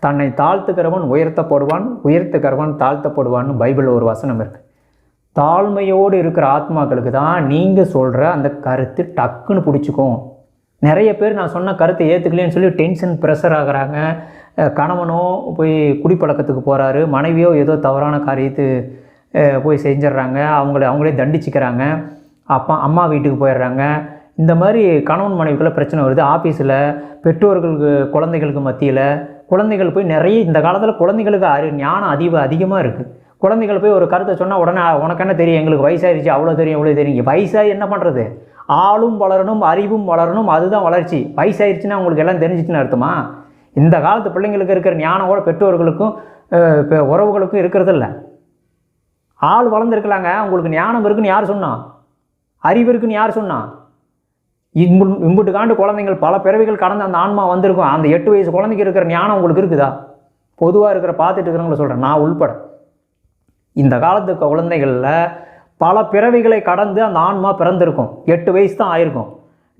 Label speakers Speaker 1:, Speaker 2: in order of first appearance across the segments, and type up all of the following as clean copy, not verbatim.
Speaker 1: தன்னை தாழ்த்துக்கிறவன் உயர்த்தப்படுவான், உயர்த்துக்கிறவன் தாழ்த்தப்படுவான்னு பைபிளில் ஒரு வசனம் இருக்குது. தாழ்மையோடு இருக்கிற ஆத்மாக்களுக்கு தான் நீங்கள் சொல்கிற அந்த கருத்து டக்குன்னு பிடிச்சிக்கும். நிறைய பேர் நான் சொன்ன கருத்தை ஏற்றுக்கலேன்னு சொல்லி டென்ஷன் ப்ரெஷர் ஆகிறாங்க. கணவனோ போய் குடிப்பழக்கத்துக்கு போகிறாரு, மனைவியோ ஏதோ தவறான காரியத்து போய் செஞ்சிட்றாங்க, அவங்களே தண்டிச்சுக்கிறாங்க, அம்மா வீட்டுக்கு போயிடுறாங்க. இந்த மாதிரி கணவன் மனைவிக்குள்ள பிரச்சனை வருது. ஆஃபீஸில் பெற்றோர்களுக்கு குழந்தைகளுக்கு மத்தியில் குழந்தைகள் போய் நிறைய இந்த காலத்தில் குழந்தைகளுக்கு ஞானம் அதிகமாக இருக்குது. குழந்தைகள் போய் ஒரு கருத்தை சொன்னால் உடனே உனக்கு என்ன தெரியும், எங்களுக்கு வயசாகிடுச்சு, அவ்வளோ தெரியும் இவ்வளோ தெரியும். வயசாகி என்ன பண்ணுறது? ஆளும் வளரணும், அறிவும் வளரணும், அதுதான் வளர்ச்சி. வயசாகிடுச்சுன்னா உங்களுக்கு எல்லாம் தெரிஞ்சிச்சுன்னு அர்த்தமா? இந்த காலத்து பிள்ளைங்களுக்கு இருக்கிற ஞானம் கூட பெற்றோர்களுக்கும் உறவுகளுக்கும் இருக்கிறதில்ல. ஆள் வளர்ந்துருக்கலாங்க, உங்களுக்கு ஞானம் இருக்குன்னு யார் சொன்னா? அறிவு இருக்குன்னு யார் சொன்னா? இம்புட்டு காண்டு குழந்தைங்கள் பல பிறவிகள் கடந்து அந்த ஆன்மா வந்திருக்கும். அந்த 8 வயசு குழந்தைக்கு இருக்கிற ஞானம் உங்களுக்கு இருக்குதா? பொதுவாக இருக்கிற பார்த்துட்டு இருக்கிறவங்கள சொல்கிறேன், நான் உள்பட. இந்த காலத்து குழந்தைகளில் பல பிறவிகளை கடந்து அந்த ஆன்மா பிறந்திருக்கும். 8 வயசு தான் ஆயிருக்கும்.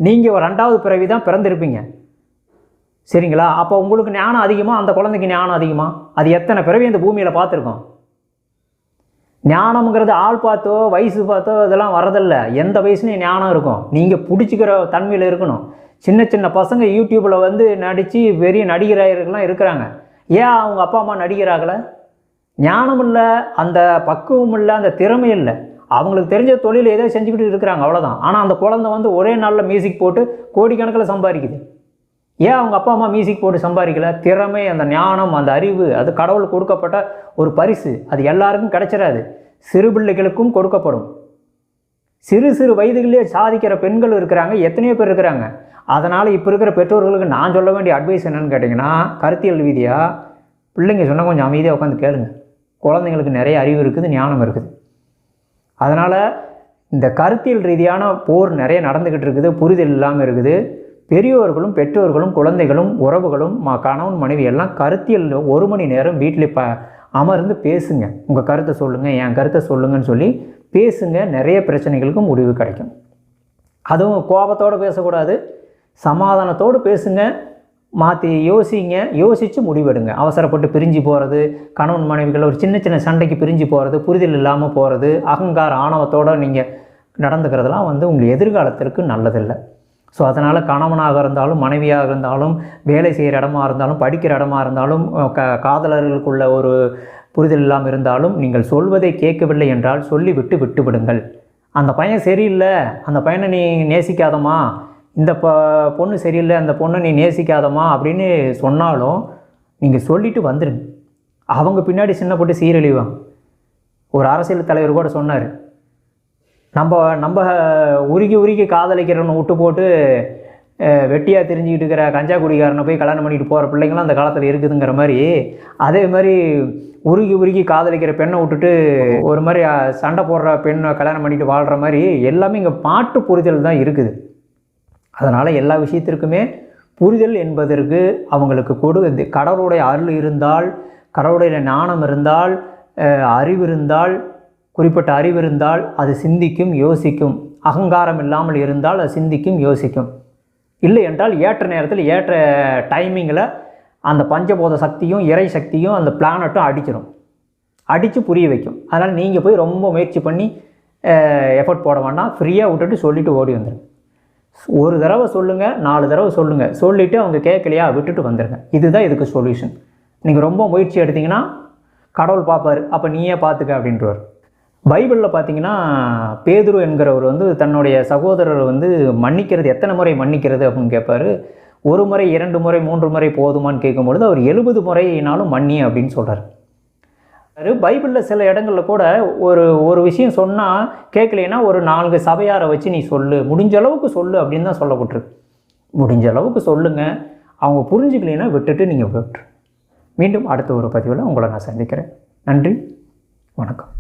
Speaker 1: நீங்கள் 2வது பிறவி தான் பிறந்திருப்பீங்க, சரிங்களா? அப்போ உங்களுக்கு ஞானம் அதிகமாக, அந்த குழந்தைக்கு ஞானம் அதிகமாக? அது எத்தனை பிறவி இந்த பூமியில் பார்த்துருக்கோம்? ஞானம்ங்கிறது ஆள் பார்த்தோ வயசு பார்த்தோ இதெல்லாம் வரதில்லை. எந்த வயசுலையும் ஞானம் இருக்கும். நீங்கள் பிடிச்சிக்கிற தன்மையில் இருக்கணும். சின்ன சின்ன பசங்க யூடியூப்பில் வந்து நடித்து பெரிய நடிகராகலாம் இருக்கிறாங்க. ஏன் அவங்க அப்பா அம்மா நடிகராகலை? ஞானம் இல்லை, அந்த பக்குவம் இல்லை, அந்த திறமை இல்லை. அவங்களுக்கு தெரிஞ்ச தொழில் ஏதோ செஞ்சுக்கிட்டு இருக்கிறாங்க, அவ்வளோதான். ஆனால் அந்த குழந்தை வந்து ஒரே நாளில் மியூசிக் போட்டு கோடிக்கணக்கில் சம்பாதிக்குது. ஏன் அவங்க அப்பா அம்மா மியூசிக் போட்டு சம்பாதிக்கலை? திறமை, அந்த ஞானம், அந்த அறிவு, அது கடவுள் கொடுக்கப்பட்ட ஒரு பரிசு. அது எல்லாருக்கும் கிடைச்சிடாது, சிறு பிள்ளைகளுக்கும் கொடுக்கப்படும். சிறு வயதுகளிலே சாதிக்கிற பெண்கள் இருக்கிறாங்க, எத்தனையோ பேர் இருக்கிறாங்க. அதனால் இப்போ இருக்கிற பெற்றோர்களுக்கு நான் சொல்ல வேண்டிய அட்வைஸ் என்னென்னு கேட்டிங்கன்னா, கருத்தியல் ரீதியாக பிள்ளைங்க சொன்னால் கொஞ்சம் அமைதியாக உட்காந்து கேளுங்க. குழந்தைங்களுக்கு நிறைய அறிவு இருக்குது, ஞானம் இருக்குது. அதனால் இந்த கருத்தியல் ரீதியான போர் நிறைய நடந்துக்கிட்டு இருக்குது, புரிதல் இல்லாமல் இருக்குது. பெரியோர்களும் பெற்றோர்களும் குழந்தைகளும் உறவுகளும் கணவன் மனைவி எல்லாம் கருத்தியல் 1 மணி நேரம் வீட்டில் அமர்ந்து பேசுங்க. உங்கள் கருத்தை சொல்லுங்கள், என் கருத்தை சொல்லுங்கன்னு சொல்லி பேசுங்க. நிறைய பிரச்சனைகளுக்கு முடிவு கிடைக்கும். அதுவும் கோபத்தோடு பேசக்கூடாது, சமாதானத்தோடு பேசுங்க. மாற்றி யோசிங்க, யோசித்து முடிவெடுங்க. அவசரப்பட்டு பிரிஞ்சு போகிறது, கணவன் மனைவிகள் ஒரு சின்ன சண்டைக்கு பிரிஞ்சு போகிறது, புரிதல் இல்லாமல் போகிறது, அகங்கார ஆணவத்தோடு நீங்கள் நடந்துக்கிறதுலாம் வந்து உங்கள் எதிர்காலத்திற்கு நல்லதில்லை. ஸோ அதனால் கணவனாக இருந்தாலும் மனைவியாக இருந்தாலும் வேலை செய்கிற இடமா இருந்தாலும் படிக்கிற இடமா இருந்தாலும் காதலர்களுக்குள்ள ஒரு புரிதல் இல்லாமல் இருந்தாலும் நீங்கள் சொல்வதை கேட்கவில்லை என்றால் சொல்லி விட்டு விடுங்கள். அந்த பையன் சரியில்லை, அந்த பையனை நீ நேசிக்காதம்மா, இந்த பொண்ணு சரியில்லை, அந்த பொண்ணை நீ நேசிக்காதம்மா அப்படின்னு சொன்னாலும் நீங்கள் சொல்லிவிட்டு வந்துடுங்க. அவங்க பின்னாடி சின்னப்பட்டு சீரழிவாங்க. ஒரு அரசியல் தலைவர் கூட சொன்னார், நம்ம உருகி காதலிக்கிறவனை விட்டு போட்டு வெட்டியாக தெரிஞ்சுக்கிட்டு இருக்கிற கஞ்சா குடிக்காரனை போய் கல்யாணம் பண்ணிட்டு போகிற பிள்ளைங்களாம் அந்த காலத்தில் இருக்குதுங்கிற மாதிரி, அதே மாதிரி உருகி காதலிக்கிற பெண்ணை விட்டுட்டு ஒரு மாதிரி சண்டை போடுற பெண்ணை கல்யாணம் பண்ணிட்டு வாழ்கிற மாதிரி எல்லாமே இங்கே பாட்டு புரிதல் தான் இருக்குது. அதனால் எல்லா விஷயத்திற்குமே புரிதல் என்பதற்கு அவங்களுக்கு கடவுளுடைய அருள் இருந்தால், கடவுளுடைய ஞானம் இருந்தால், அறிவு இருந்தால், குறிப்பிட்ட அறிவு இருந்தால் அது சிந்திக்கும், யோசிக்கும். அகங்காரம் இல்லாமல் இருந்தால் அது சிந்திக்கும், யோசிக்கும். இல்லை என்றால் ஏற்ற நேரத்தில் ஏற்ற டைமிங்கில் அந்த பஞ்சபோத சக்தியும் இறை சக்தியும் அந்த பிளானட்டும் அடித்து புரிய வைக்கும். அதனால் நீங்கள் போய் ரொம்ப முயற்சி பண்ணி எஃபர்ட் போட வேண்டாம், ஃப்ரீயாக விட்டுட்டு சொல்லிவிட்டு ஓடி வந்துடுங்க. ஒரு தடவை சொல்லுங்கள், 4 தடவை சொல்லுங்கள், சொல்லிவிட்டு அவங்க கேட்கலையா விட்டுட்டு வந்துடுங்க. இதுதான் இதுக்கு சொல்யூஷன். நீங்கள் ரொம்ப முயற்சி எடுத்திங்கன்னா கடவுள் பார்ப்பார், அப்போ நீயே பார்த்துக்க அப்படின்றவர். பைபிளில் பார்த்தீங்கன்னா பேதுரு என்கிறவர் வந்து தன்னுடைய சகோதரர் வந்து மன்னிக்கிறது எத்தனை முறை மன்னிக்கிறது அப்படின்னு கேட்பார். 1 முறை 2 முறை 3 முறை போதுமான்னு கேட்கும்பொழுது அவர் 70 முறைனாலும் மன்னி அப்படின்னு சொல்கிறார். பைபிளில் சில இடங்களில் கூட ஒரு விஷயம் சொன்னால் கேட்கலைன்னா ஒரு 4 சபையாரை வச்சு நீ சொல்லு, முடிஞ்ச அளவுக்கு சொல்லு அப்படின்னு தான் சொல்லப்பட்டிருக்கு. முடிஞ்ச அளவுக்கு சொல்லுங்கள். அவங்க புரிஞ்சுக்கலைன்னா விட்டுட்டு நீங்கள் விட்டுரு. மீண்டும் அடுத்த ஒரு பதிவில் உங்களை நான் சந்திக்கிறேன். நன்றி, வணக்கம்.